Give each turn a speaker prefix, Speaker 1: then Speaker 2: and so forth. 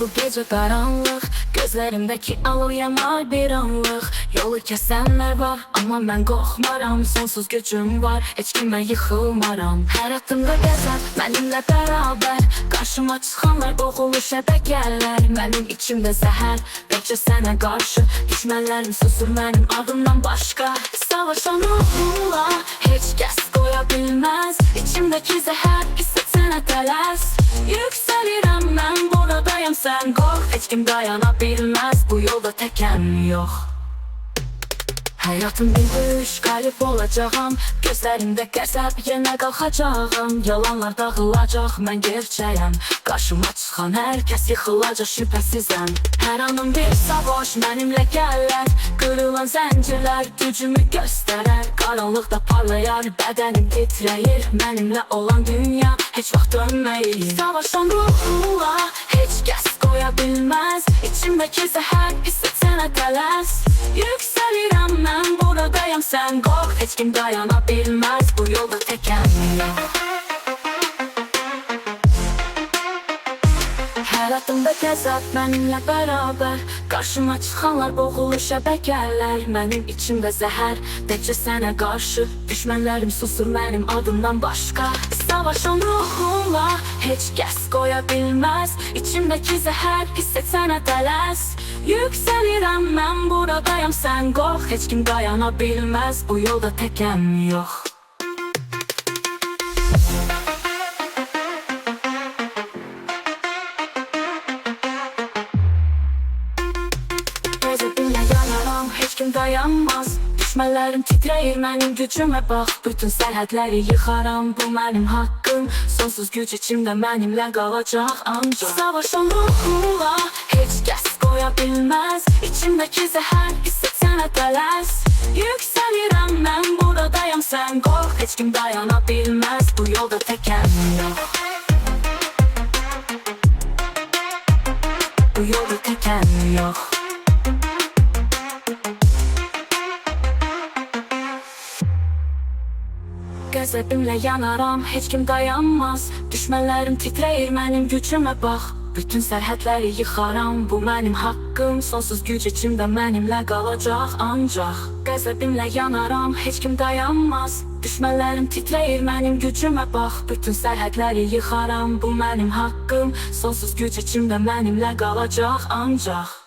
Speaker 1: bu gece karanlık. Gözlerimdeki alov yanar bir anlık. Yolu kesenler var ama ben korkmaram. Sonsuz gücüm var, hiç kime yıkılmaram. Her adımda gezer benimle beraber. Karşıma çıkanlar boğuluş edegerler. Benim içimde zehər, bekçe sana karşı. Düşmənlərim susur benim adımdan başka. Savaşan ruhumla hiç kes koyabilmez. İçimdeki zehər hissetsene tələs. Yükselirəm ben buradayım sen kork. Hiç kim dayanabilmez, bu yolda teken yok. Hayatım bir düş, qalib olacağım. Gözlərimdə qəzəb, yenə qalxacağım. Yalanlar dağılacaq, mən gerçəyəm. Qarşıma çıxan hər kəs yıxılacaq, şübhəsizəm. Hər anım bir savaş, mənimlə gələr. Qırılan zəncirlər gücümü göstərər. Qaranlıqda parlayar, bədənim titrəyir. Mənimlə olan dünya heç vaxt dönməyir. Savaşan ruhumla heç kəs qoya bilməz. İçimdəki zəhər hissetsənə tələs. Yükselirəm mən buradayım sen kork. Hiç kim dayanabilmez, bu yolda teken yok. Her adımda gəzər benimle beraber. Karşıma çıxanlar boğuluş əbəkərlər. Mənim içimdə zəhər, təkcə sənə qarşı. Düşmənlərim susur mənim adımdan başqa. Savaşan ruhumla heç kəs qoya bilməz. İçimdəki zəhər hissetsənə tələs. Yükselirəm mən buradayım sen kork. Hiç kim dayanabilmez, bu yolda teken yok. Gözümle yanaram, hiç kim dayanmaz. Düşmənlərim titrəyir, mənim gücümə bax. Bütün sərhədləri yıxaram, bu mənim haqqım. Sonsuz güc içimdə mənimlə qalacaq ancaq. Savaşan ruhumla heç kəs qoya bilməz. İçimdəki zəhər hissetsənə tələs. Yükselirəm mən buradayım sen kork. Heç kim dayanabilmez, bu yolda teken yok. Bu yolda teken yok. Qəzəbimlə yanaram, heç kim dayanmaz. Düşmənlərim titrəyir, mənim gücümə bax. Bütün sərhədləri yıxaram, bu mənim haqqım. Sonsuz güc içimdə mənimlə qalacaq ancaq. Qəzəbimlə yanaram, heç kim dayanmaz. Düşmənlərim titrəyir, mənim gücümə bax. Bütün sərhədləri yıxaram, bu mənim haqqım. Sonsuz güc içimdə mənimlə qalacaq ancaq.